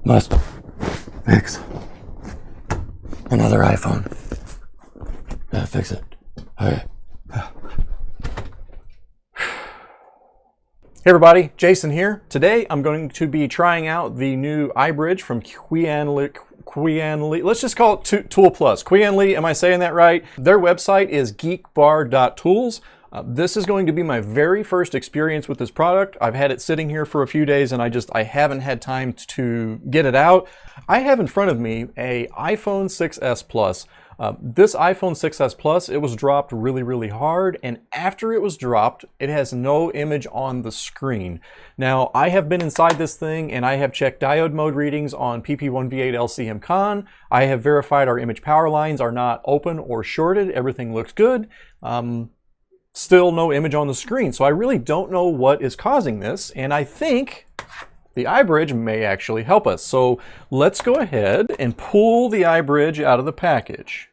must fix another iPhone. Gotta fix it. Okay. Hey everybody, Jason here. Today I'm going to be trying out the new iBridge from Quianly. Let's just call it Tool Plus. Quianly, am I saying that right? Their website is geekbar.tools. This is going to be my very first experience with this product. I've had it sitting here for a few days and I haven't had time to get it out. I have in front of me a iPhone 6s Plus. This iPhone 6s Plus, it was dropped really hard, and after it was dropped, it has no image on the screen. Now, I have been inside this thing and I have checked diode mode readings on PP1V8 LCM Con. I have verified our image power lines are not open or shorted. Everything looks good. Still no image on the screen, so I really don't know what is causing this, and I think the iBridge may actually help us. So let's go ahead and pull the iBridge out of the package.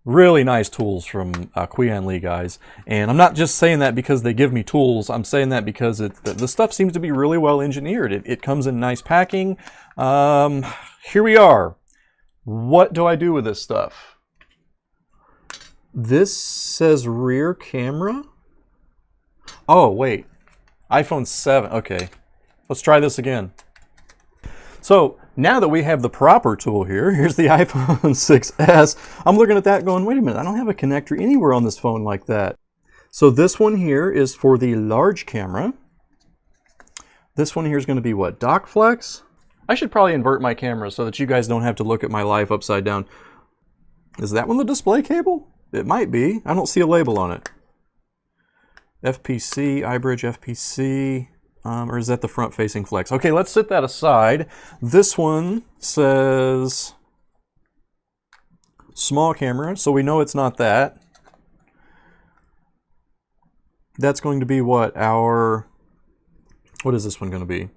Really nice tools from Quianly, guys. And I'm not just saying that because they give me tools. I'm saying that because the stuff seems to be really well engineered. It comes in nice packing. Here we are. What do I do with this stuff? This says rear camera. Oh, wait. iPhone 7. Okay. Let's try this again. So now that we have the proper tool here, here's the iPhone 6s. I'm looking at that going, wait a minute, I don't have a connector anywhere on this phone like that. So this one here is for the large camera. This one here is going to be what, dock flex? I should probably invert my camera so that you guys don't have to look at my life upside down. Is that one the display cable? It might be. I don't see a label on it. FPC, iBridge FPC. Or is that the front-facing flex? Okay, let's set that aside. This one says small camera, so we know it's not that. That's going to be what? What is this one going to be?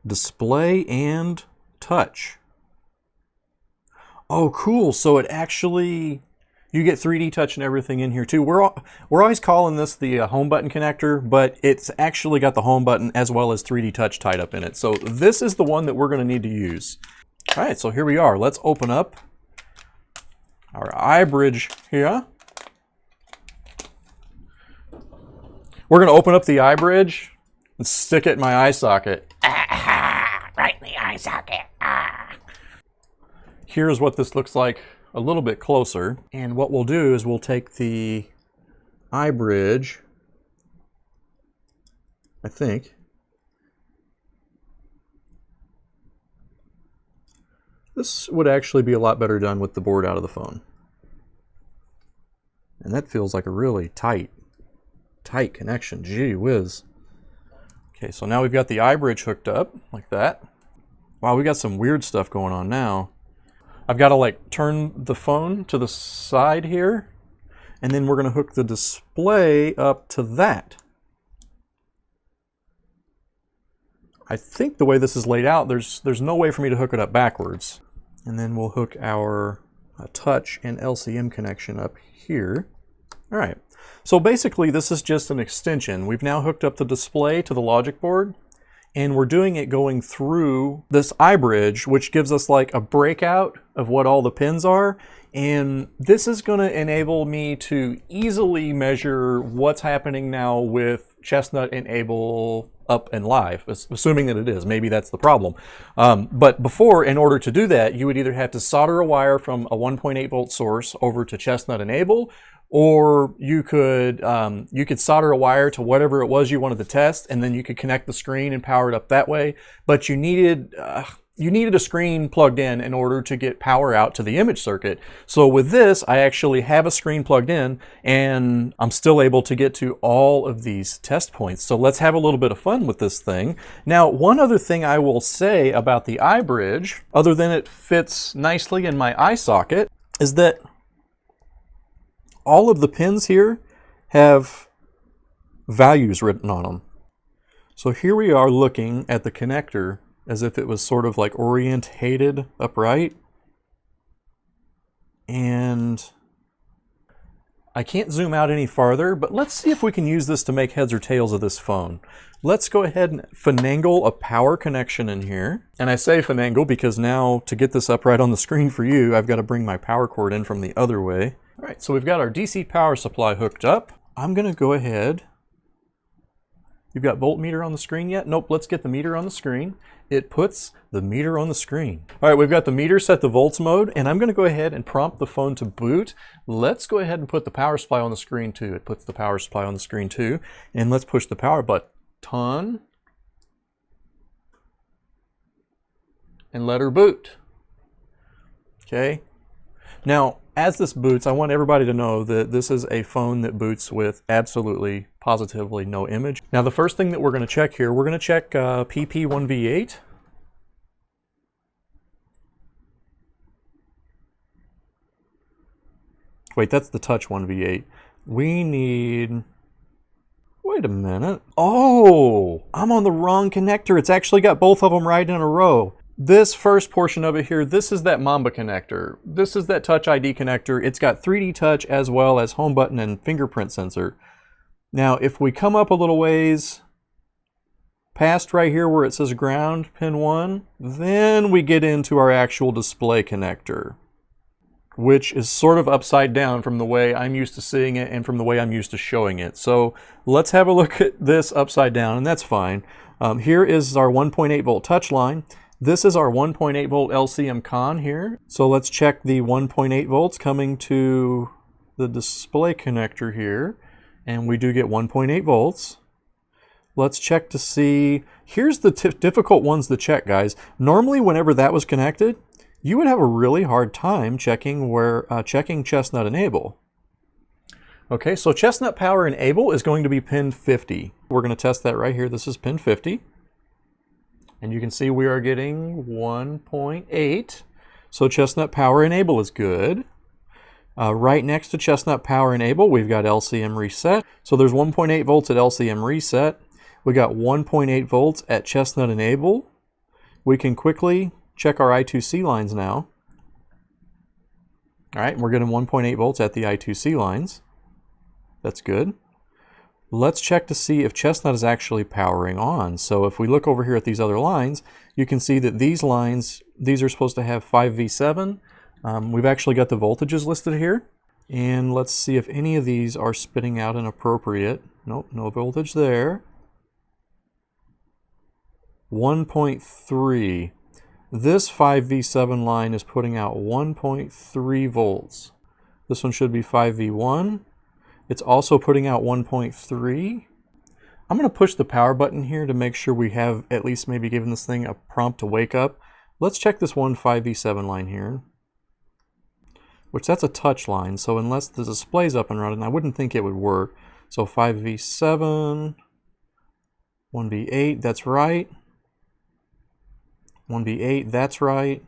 Display and touch. Oh, cool. So it actually... You get 3D touch and everything in here too. We're always calling this the home button connector, but it's actually got the home button as well as 3D touch tied up in it. So this is the one that we're going to need to use. All right, so here we are. Let's open up our iBridge here. We're going to open up the iBridge and stick it in my eye socket. Right in the eye socket. Here's what this looks like a little bit closer, and what we'll do is we'll take the iBridge, I think. This would actually be a lot better done with the board out of the phone. And that feels like a really tight connection. Gee whiz. Okay, so now we've got the iBridge hooked up like that. Wow, we got some weird stuff going on now. I've got to like turn the phone to the side here, and then we're going to hook the display up to that. I think the way this is laid out, there's no way for me to hook it up backwards. And then we'll hook our touch and LCM connection up here. All right, so basically this is just an extension. We've now hooked up the display to the logic board, and we're doing it going through this iBridge, which gives us like a breakout of what all the pins are. And this is going to enable me to easily measure what's happening now with Chestnut Enable up and live, assuming that it is. Maybe that's the problem. But before, in order to do that, you would either have to solder a wire from a 1.8 volt source over to Chestnut Enable, or you could solder a wire to whatever it was you wanted to test, and then you could connect the screen and power it up that way. But you needed a screen plugged in order to get power out to the image circuit. So with this, I actually have a screen plugged in, and I'm still able to get to all of these test points. So let's have a little bit of fun with this thing. Now, one other thing I will say about the iBridge, other than it fits nicely in my eye socket, is that all of the pins here have values written on them. So here we are looking at the connector as if it was sort of like orientated upright. And I can't zoom out any farther, but let's see if we can use this to make heads or tails of this phone. Let's go ahead and finagle a power connection in here. And I say finagle because now to get this up right on the screen for you, I've got to bring my power cord in from the other way. All right, so we've got our DC power supply hooked up. I'm gonna go ahead. You've got voltmeter on the screen yet? Nope, let's get the meter on the screen. It puts the meter on the screen. All right, we've got the meter set to volts mode, and I'm gonna go ahead and prompt the phone to boot. Let's go ahead and put the power supply on the screen too. It puts the power supply on the screen too. And let's push the power button. And let her boot. Okay. Now, as this boots, I want everybody to know that this is a phone that boots with absolutely, positively no image. Now, the first thing that we're going to check here, we're going to check PP1V8. Wait, that's the touch 1V8. We need... Wait a minute. Oh, I'm on the wrong connector. It's actually got both of them right in a row. This first portion of it here, this is that Mamba connector. This is that Touch ID connector. It's got 3D touch as well as home button and fingerprint sensor. Now, if we come up a little ways past right here where it says ground, pin 1, then we get into our actual display connector, which is sort of upside down from the way I'm used to seeing it and from the way I'm used to showing it. So let's have a look at this upside down, and that's fine. Here is our 1.8 volt touch line. This is our 1.8 volt LCM con here. So let's check the 1.8 volts coming to the display connector here. And we do get 1.8 volts. Let's check to see, here's the difficult ones to check, guys. Normally, whenever that was connected, you would have a really hard time checking checking chestnut enable. Okay, so chestnut power enable is going to be pin 50. We're going to test that right here. This is pin 50. And you can see we are getting 1.8. So chestnut power enable is good. Right next to chestnut power enable, we've got LCM reset. So there's 1.8 volts at LCM reset. We got 1.8 volts at chestnut enable. We can quickly check our I2C lines now. All right, we're getting 1.8 volts at the I2C lines. That's good. Let's check to see if chestnut is actually powering on. So if we look over here at these other lines, you can see that these lines, these are supposed to have 5V7. We've actually got the voltages listed here. And let's see if any of these are spitting out an appropriate. Nope, no voltage there. 1.3. This 5V7 line is putting out 1.3 volts. This one should be 5V1. It's also putting out 1.3. I'm going to push the power button here to make sure we have at least maybe given this thing a prompt to wake up. Let's check this one 5V7 line here, which that's a touch line. So unless the display's up and running, I wouldn't think it would work. So 5V7, 1V8, that's right. 1V8, that's right.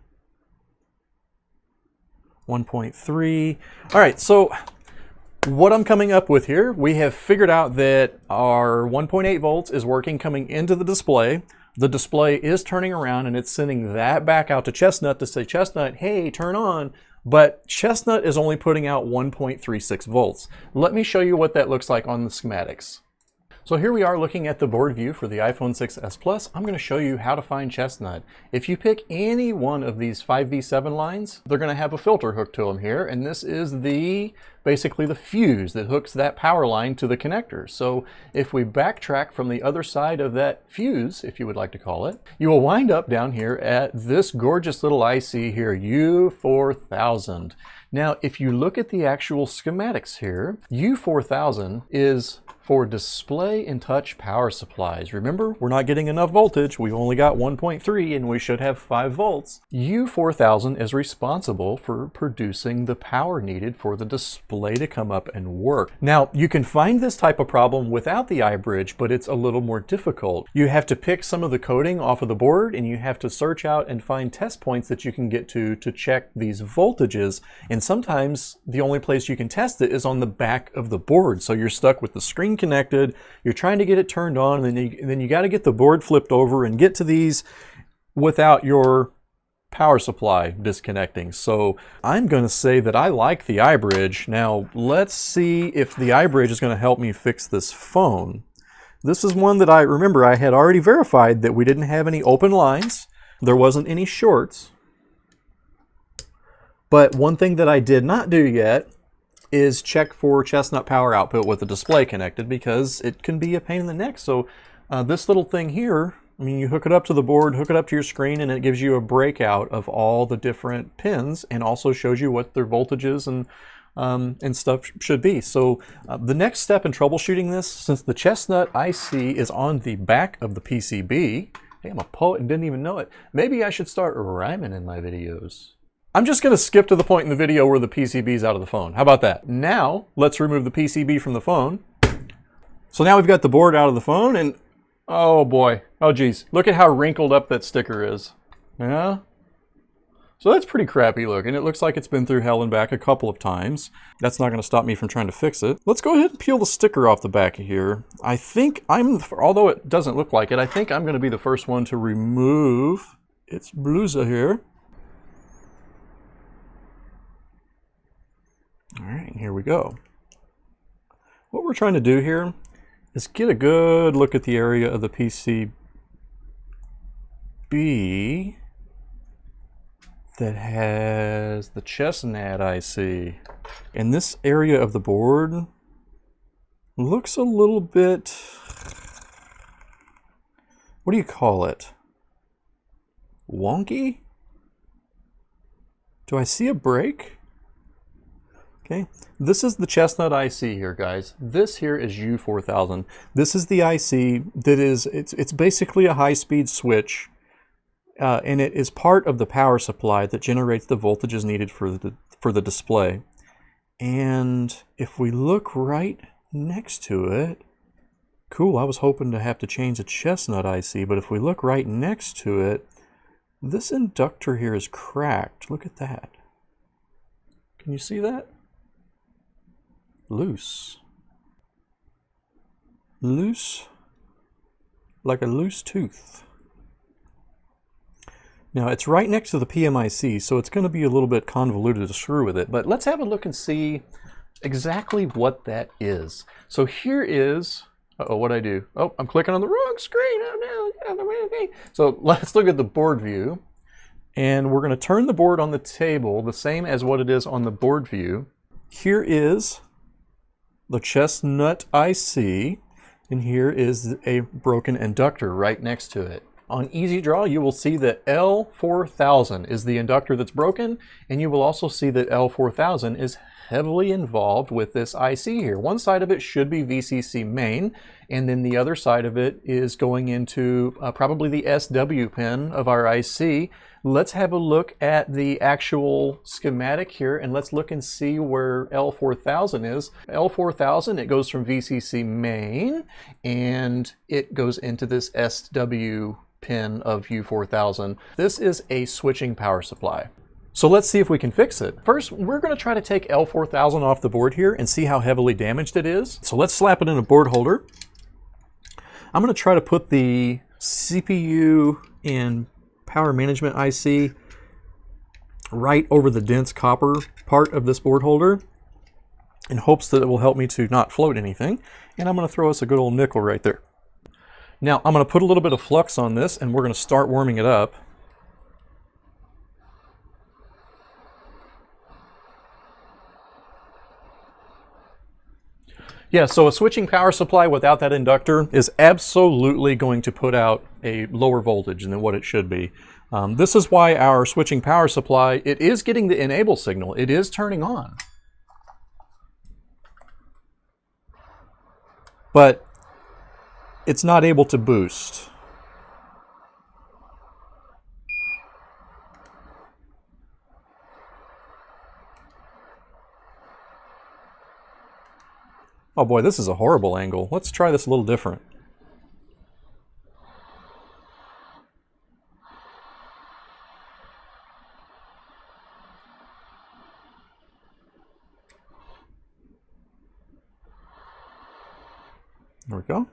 1.3. All right, so what I'm coming up with here, we have figured out that our 1.8 volts is working coming into the display. The display is turning around and it's sending that back out to chestnut to say, chestnut, hey, turn on. But chestnut is only putting out 1.36 volts. Let me show you what that looks like on the schematics. So here we are looking at the board view for the iPhone 6s Plus. I'm going to show you how to find chestnut. If you pick any one of these 5V7 lines, they're going to have a filter hooked to them here. And this is basically the fuse that hooks that power line to the connector. So if we backtrack from the other side of that fuse, if you would like to call it, you will wind up down here at this gorgeous little IC here, U4000. Now, if you look at the actual schematics here, U4000 is for display and touch power supplies. Remember, we're not getting enough voltage. We've only got 1.3 and we should have 5 volts. U4000 is responsible for producing the power needed for the display to come up and work. Now, you can find this type of problem without the iBridge, but it's a little more difficult. You have to pick some of the coding off of the board and you have to search out and find test points that you can get to check these voltages. And sometimes the only place you can test it is on the back of the board. So you're stuck with the screen connected, you're trying to get it turned on, and then you got to get the board flipped over and get to these without your power supply disconnecting. So I'm going to say that I like the iBridge. Now let's see if the iBridge is going to help me fix this phone. This is one that I remember I had already verified that we didn't have any open lines. There wasn't any shorts. But one thing that I did not do yet is check for chestnut power output with the display connected, because it can be a pain in the neck. So this little thing here, I mean, you hook it up to the board, hook it up to your screen, and it gives you a breakout of all the different pins and also shows you what their voltages and stuff should be. So the next step in troubleshooting this, since the chestnut IC is on the back of the PCB, hey, I'm a poet and didn't even know it. Maybe I should start rhyming in my videos. I'm just going to skip to the point in the video where the PCB is out of the phone. How about that? Now, let's remove the PCB from the phone. So now we've got the board out of the phone, and oh boy, oh geez, look at how wrinkled up that sticker is. Yeah? So that's pretty crappy looking. It looks like it's been through hell and back a couple of times. That's not going to stop me from trying to fix it. Let's go ahead and peel the sticker off the back of here. I think although it doesn't look like it, I think I'm going to be the first one to remove its blusa here. All right, here we go. What we're trying to do here is get a good look at the area of the PCB that has the chestnut IC. And this area of the board looks a little bit, what do you call it? Wonky? Do I see a break? Okay, this is the chestnut IC here, guys. This here is U4000. This is the IC that is, it's basically a high-speed switch, and it is part of the power supply that generates the voltages needed for the display. And if we look right next to it, cool, I was hoping to have to change the chestnut IC, but if we look right next to it, this inductor here is cracked. Look at that. Can you see that? Loose. Loose, like a loose tooth. Now it's right next to the PMIC, so it's going to be a little bit convoluted to screw with it, but let's have a look and see exactly what that is. So here is, uh-oh, what'd I do? Oh, I'm clicking on the wrong screen. Oh no. So let's look at the board view, and we're going to turn the board on the table the same as what it is on the board view. Here is the chestnut IC, and here is a broken inductor right next to it. On Easy Draw, you will see that L4000 is the inductor that's broken, and you will also see that L4000 is heavily involved with this IC here. One side of it should be VCC main, and then the other side of it is going into probably the SW pin of our IC. Let's have a look at the actual schematic here, and let's look and see where L4000 is. L4000, it goes from VCC main, and it goes into this SW pin of U4000. This is a switching power supply. So let's see if we can fix it. First, we're going to try to take L4000 off the board here and see how heavily damaged it is. So let's slap it in a board holder. I'm going to try to put the CPU and power management IC right over the dense copper part of this board holder in hopes that it will help me to not float anything. And I'm going to throw us a good old nickel right there. Now I'm going to put a little bit of flux on this, and we're going to start warming it up. Yeah, so a switching power supply without that inductor is absolutely going to put out a lower voltage than what it should be. This is why our switching power supply, it is getting the enable signal. It is turning on. But it's not able to boost. Oh boy, this is a horrible angle. Let's try this a little different. There we go.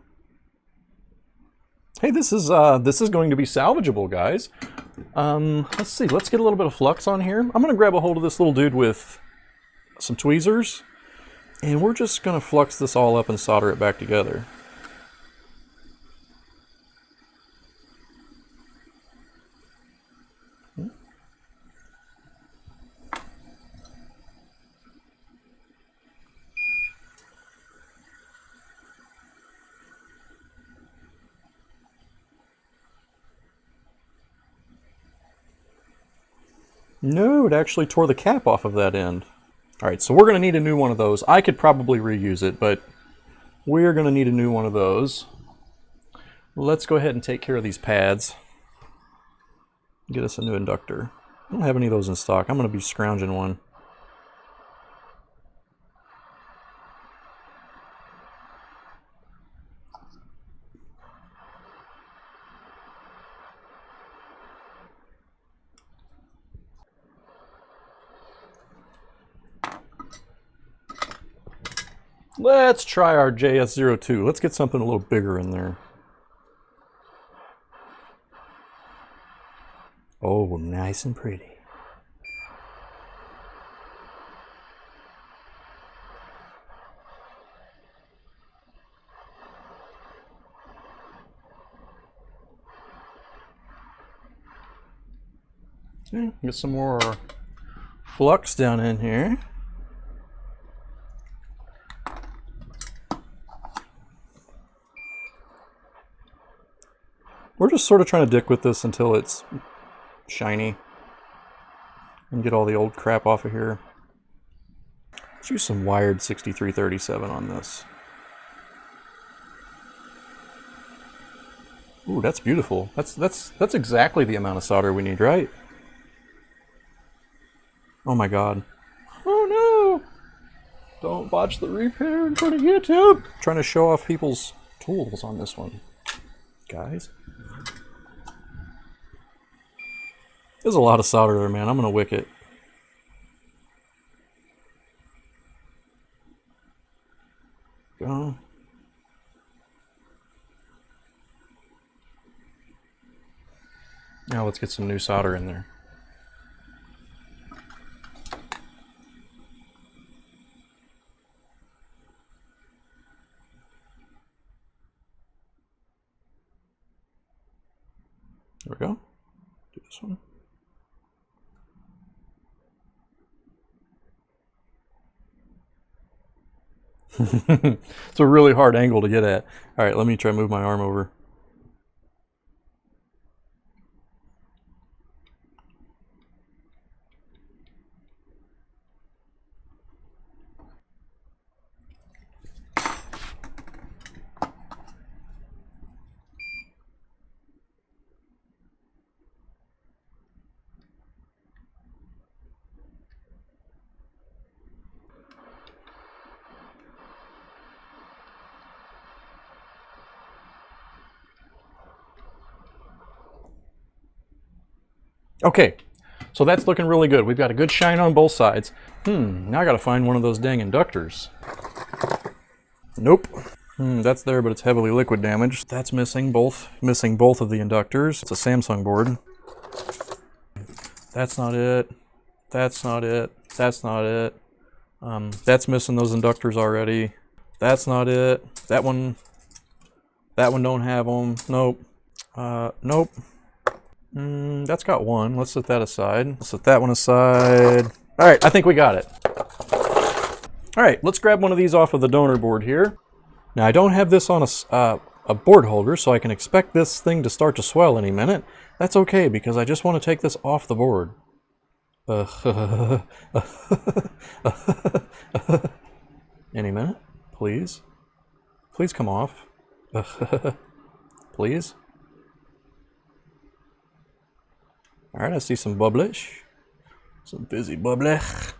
Hey, this is going to be salvageable, guys. Let's see, let's get a little bit of flux on here. I'm gonna grab a hold of this little dude with some tweezers, and we're just gonna flux this all up and solder it back together. No, it actually tore the cap off of that end. Alright, so we're going to need a new one of those. I could probably reuse it, but we're going to need a new one of those. Let's go ahead and take care of these pads. Get us a new inductor. I don't have any of those in stock. I'm going to be scrounging one. Let's try our JS02. Let's get something a little bigger in there. Oh, nice and pretty. Okay, get some more flux down in here. We're just sort of trying to dick with this until it's shiny and get all the old crap off of here. Let's use some wired 6337 on this. Ooh, that's beautiful. That's exactly the amount of solder we need, right? Oh my god. Oh no! Don't watch the repair in front of YouTube! I'm trying to show off people's tools on this one, guys. There's a lot of solder there, man. I'm gonna wick it. Go. Now let's get some new solder in there. There we go. Do this one. It's a really hard angle to get at. All right, let me try to move my arm over. Okay, so that's looking really good. We've got a good shine on both sides. Now I gotta find one of those dang inductors. Nope. That's there, but it's heavily liquid damaged. That's missing both of the inductors. It's a Samsung board. That's not it. That's not it. That's not it. That's missing those inductors already. That's not it. That one don't have them. Nope. Nope. That's got one. Let's set that aside. Let's set that one aside. All right, I think we got it. All right, let's grab one of these off of the donor board here. Now, I don't have this on a board holder, so I can expect this thing to start to swell any minute. That's okay, because I just want to take this off the board. Any minute, please. Please come off. Please. All right, I see some bubblish, some fizzy bubblish,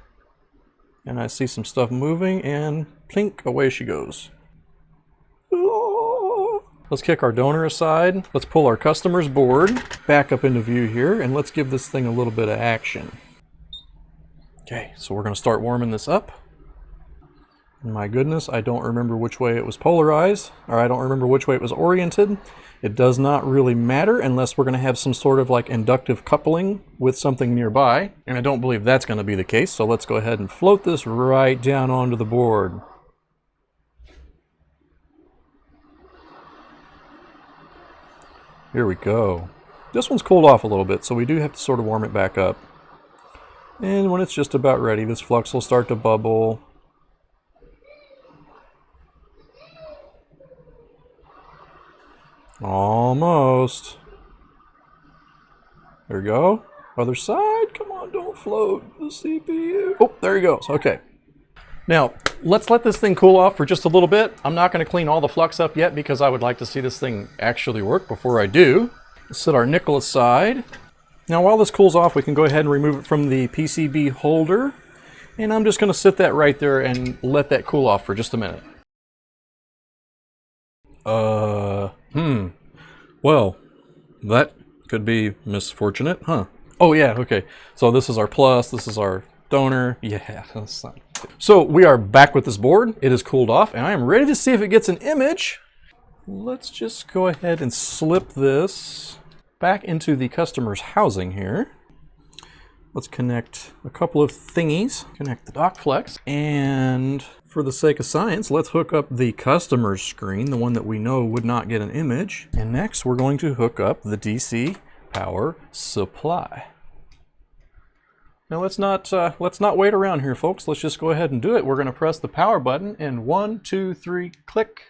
and I see some stuff moving, and plink, away she goes. Let's kick our donor aside. Let's pull our customer's board back up into view here, and let's give this thing a little bit of action. Okay, so we're gonna start warming this up. My goodness, I don't remember which way it was polarized, or I don't remember which way it was oriented. It does not really matter unless we're going to have some sort of like inductive coupling with something nearby, and I don't believe that's going to be the case, so let's go ahead and float this right down onto the board. Here we go. This one's cooled off a little bit, so we do have to sort of warm it back up. And when it's just about ready, this flux will start to bubble. Almost. There we go. Other side. Come on, don't float the CPU. Oh, there he goes. Okay. Now, let's let this thing cool off for just a little bit. I'm not going to clean all the flux up yet because I would like to see this thing actually work before I do. Let's set our nickel aside. Now, while this cools off, we can go ahead and remove it from the PCB holder. And I'm just going to sit that right there and let that cool off for just a minute. Well, that could be misfortunate, huh? Oh yeah, okay. So this is our plus, this is our donor. Yeah, that's not... So we are back with this board. It is cooled off, and I am ready to see if it gets an image. Let's just go ahead and slip this back into the customer's housing here. Let's connect a couple of thingies. Connect the dock flex, and for the sake of science, let's hook up the customer's screen, the one that we know would not get an image. And next, we're going to hook up the DC power supply. Now let's not wait around here, folks. Let's just go ahead and do it. We're going to press the power button, and 1, 2, 3, click.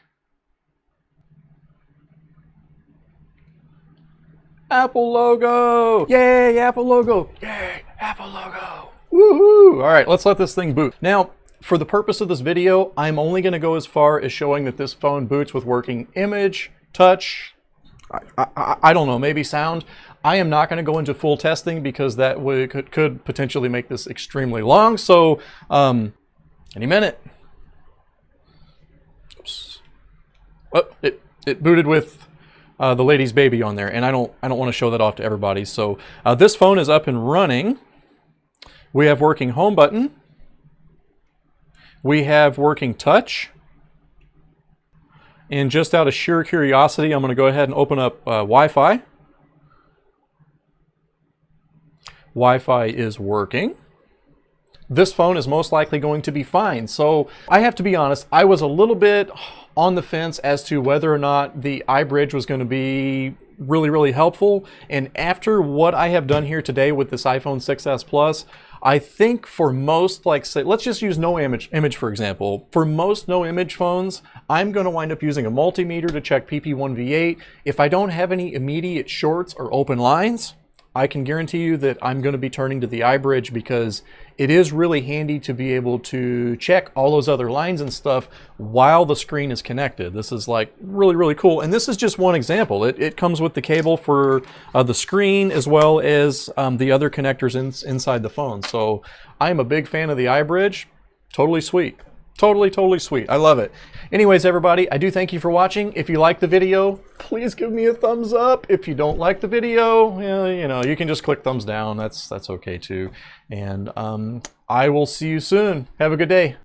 Apple logo! Yay, Apple logo! Yay, Apple logo! Woohoo! All right, let's let this thing boot. Now, for the purpose of this video, I'm only going to go as far as showing that this phone boots with working image, touch, I don't know, maybe sound. I am not going to go into full testing because that could potentially make this extremely long. So, any minute. Oops. Oh, it booted with the lady's baby on there, and I don't want to show that off to everybody. So this phone is up and running. We have working home button. We have working touch. And just out of sheer curiosity, I'm going to go ahead and open up Wi-Fi. Wi-Fi is working. This phone is most likely going to be fine. So I have to be honest, I was a little bit on the fence as to whether or not the iBridge was going to be really, really helpful. And after what I have done here today with this iPhone 6s Plus, I think for most, like say, let's just use no image for example. For most no image phones, I'm going to wind up using a multimeter to check PP1V8. If I don't have any immediate shorts or open lines, I can guarantee you that I'm going to be turning to the iBridge because it is really handy to be able to check all those other lines and stuff while the screen is connected. This is like really, really cool. And this is just one example. It comes with the cable for the screen as well as the other connectors inside the phone. So I'm a big fan of the iBridge. Totally sweet. Totally, totally sweet. I love it. Anyways, everybody, I do thank you for watching. If you like the video, please give me a thumbs up. If you don't like the video, you know, you can just click thumbs down. That's okay too. And I will see you soon. Have a good day.